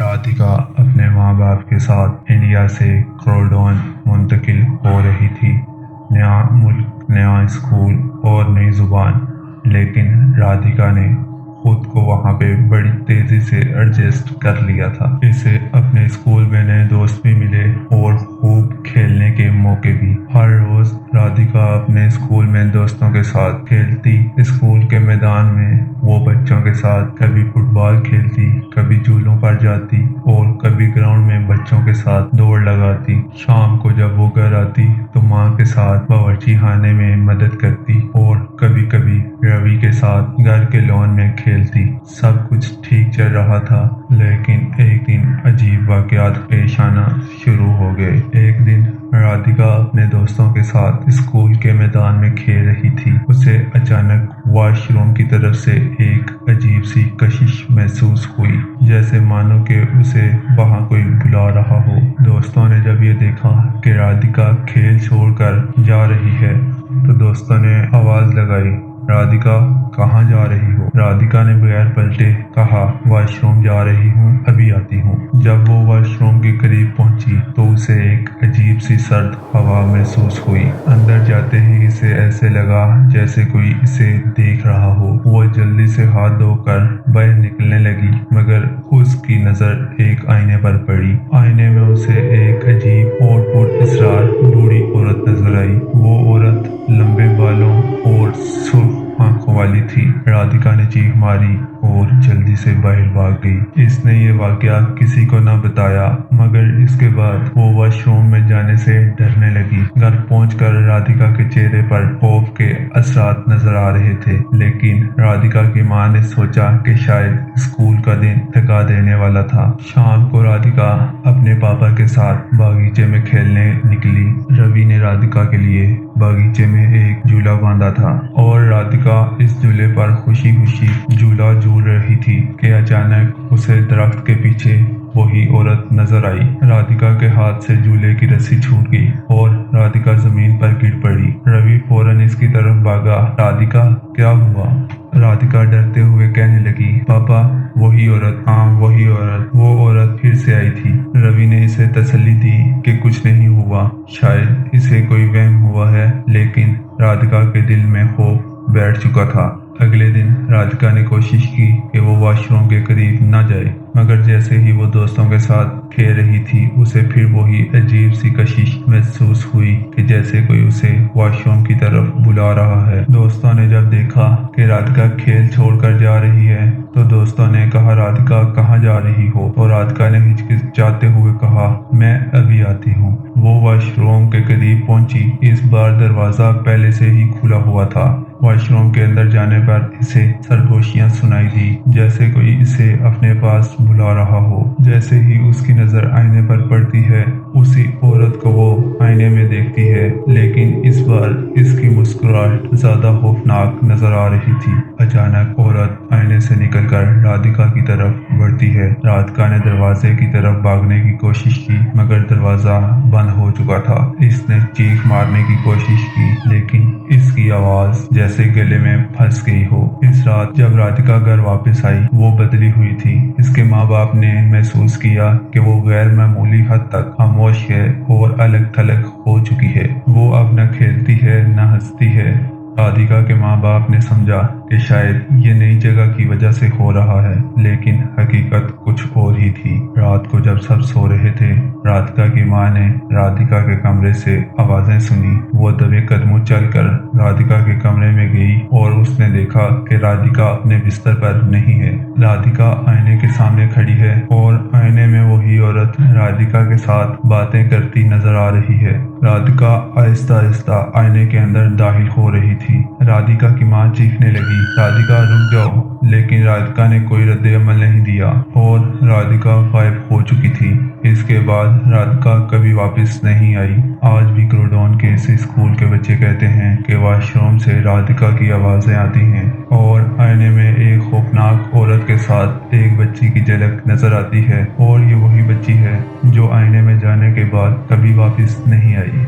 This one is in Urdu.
رادھیکا اپنے ماں باپ کے ساتھ انڈیا سے کروڈون منتقل ہو رہی تھی۔ نیا ملک، نیا اسکول اور نئی زبان، لیکن رادھیکا نے خود کو وہاں پہ بڑی تیزی سے ایڈجسٹ کر لیا تھا۔ اسے اپنے اسکول میں نئے دوست بھی ملے اور خوب کھیلنے کے موقع بھی۔ ہر روز رادھیکا اپنے اسکول میں دوستوں کے ساتھ کھیلتی۔ اسکول کے میدان میں وہ بچوں کے ساتھ کبھی فٹ بال کھیلتی، کبھی جھولوں پر جاتی اور کبھی گراؤنڈ میں بچوں کے ساتھ دوڑ لگاتی۔ شام کو جب وہ گھر آتی تو ماں کے ساتھ باورچی خانے میں مدد کرتی اور کبھی کبھی روی کے ساتھ گھر کے لان میں کھیلتی۔ سب کچھ ٹھیک چل رہا تھا، لیکن ایک دن عجیب واقعات پیش آنا شروع ہو گئے۔ ایک دن رادھیکا اپنے دوستوں کے ساتھ اسکول کے میدان میں کھیل رہی تھی۔ اسے اچانک واش روم کی طرف سے ایک عجیب سی کشش محسوس ہوئی، جیسے مانو کہ اسے وہاں کوئی بلا رہا ہو۔ دوستوں نے جب یہ دیکھا کہ رادھیکا کھیل چھوڑ کر جا رہی ہے تو دوستوں نے آواز لگائی، رادھیکا کہاں جا رہی ہو؟ رادھیکا نے بغیر پلٹے کہا، واش روم جا رہی ہوں، ابھی آتی ہوں۔ جب وہ واش روم کے قریب پہنچی تو اسے ایک عجیب سی سرد ہوا محسوس ہوئی۔ اندر جاتے ہی اسے ایسے لگا جیسے کوئی اسے دیکھ رہا ہو۔ وہ جلدی سے ہاتھ دھو کر باہر نکلنے لگی، مگر اس کی نظر ایک آئینے پر پڑی۔ آئینے میں اسے ایک عجیب اور پراسرار بوڑھی عورت نظر آئی۔ وہ عورت لمبے بالوں اور سرخ آنکھوں والی تھی۔ رادھیکا نے چیخ ماری اور جلدی سے باہر بھاگ گئی۔ اس نے یہ واقعہ کسی کو نہ بتایا، مگر اس کے بعد وہ واش روم میں جانے سے ڈرنے لگی۔ گھر پہنچ کر رادھیکا کے چہرے پر خوف کے اثرات نظر آ رہے تھے، لیکن رادھیکا کی ماں نے سوچا کہ شاید اسکول کا دن تھکا دینے والا تھا۔ شام کو رادھیکا اپنے پاپا کے ساتھ باغیچے میں کھیلنے نکلی۔ روی نے رادھیکا کے لیے باغیچے میں ایک جھولا باندھا تھا اور رادھیکا اس جھولے پر خوشی خوشی جھولا جھول رہی تھی کہ اچانک اسے درخت کے پیچھے وہی عورت نظر آئی۔ رادھیکا کے ہاتھ سے جھولے کی رسی چھوٹ گئی اور رادھیکا زمین پر گر پڑی۔ روی فوراً اس کی طرف بھاگا۔ رادھیکا کیا ہوا؟ رادھیکا ڈرتے ہوئے کہنے لگی، پاپا وہی عورت، ہاں وہی عورت، وہ عورت پھر سے آئی تھی۔ روی نے اسے تسلی دی کہ کچھ نہیں ہوا، شاید اسے کوئی وہم ہوا ہے، لیکن رادھیکا کے دل میں خوف بیٹھ چکا تھا۔ اگلے دن رادھیکا نے کوشش کی کہ وہ واش روم کے قریب نہ جائے، مگر جیسے ہی وہ دوستوں کے ساتھ کھیل رہی تھی اسے پھر وہی عجیب سی کشش محسوس ہوئی کہ جیسے کوئی اسے واش روم کی طرف بلا رہا ہے۔ دوستوں نے جب دیکھا کہ رادھیکا کھیل چھوڑ کر جا رہی ہے تو دوستوں نے کہا، رادھیکا کہاں جا رہی ہو؟ اور رادھیکا نے ہچکچاتے ہوئے کہا، میں ابھی آتی ہوں۔ وہ واش روم کے قریب پہنچی۔ اس بار دروازہ پہلے سے ہی کھلا ہوا تھا۔ واش روم کے اندر جانے پر اسے سرگوشیاں سنائی دی، جیسے کوئی اسے اپنے پاس بلا رہا ہو۔ جیسے ہی اس کی نظر آئینے پر پڑتی ہے، اسی عورت کو وہ آئینے میں دیکھتی ہے، لیکن اس بار اس کی مسکراہٹ زیادہ خوفناک نظر آ رہی تھی۔ اچانک عورت آئینے سے نکل کر رادھیکا کی طرف بڑھتی ہے۔ رادھیکا نے دروازے کی طرف بھاگنے کی کوشش کی، مگر دروازہ بند ہو چکا تھا۔ اس نے چیخ مارنے کی کوشش کی، لیکن اس کی آواز جیسے گلے میں پھنس گئی ہو۔ اس رات جب رادھیکا گھر واپس آئی وہ بدلی ہوئی تھی۔ اس کے ماں باپ نے محسوس کیا کہ وہ غیر معمولی حد تک خاموش ہے اور الگ تھلگ ہو چکی ہے۔ وہ اب نہ کھیلتی ہے نہ ہنستی ہے۔ رادھیکا کے ماں باپ نے سمجھا کہ شاید یہ نئی جگہ کی وجہ سے ہو رہا ہے، لیکن حقیقت کچھ اور ہی تھی۔ رات کو جب سب سو رہے تھے، رادھیکا کی ماں نے رادھیکا کے کمرے سے آوازیں سنی۔ وہ دبے قدموں چل کر رادھیکا کے کمرے میں گئی اور اس نے دیکھا کہ رادھیکا اپنے بستر پر نہیں ہے۔ رادھیکا آئینے کے سامنے کھڑی ہے اور آئینے میں وہی عورت رادھیکا کے ساتھ باتیں کرتی نظر آ رہی ہے۔ رادھیکا آہستہ آہستہ آئینے کے اندر داخل ہو رہی تھی۔ رادھیکا کی ماں چیخنے لگی، رادھیکا رک جاؤ، لیکن رادھیکا نے کوئی رد عمل نہیں دیا اور رادھیکا غائب ہو چکی تھی۔ اس کے بعد رادھیکا کبھی واپس نہیں آئی۔ آج بھی کروڈون کے اس اسکول کے بچے کہتے ہیں کہ واش روم سے رادھیکا کی آوازیں آتی ہیں اور آئینے میں ایک خوفناک عورت کے ساتھ ایک بچی کی جھلک نظر آتی ہے، اور یہ وہی بچی ہے جو آئینے میں جانے کے بعد کبھی واپس نہیں آئی۔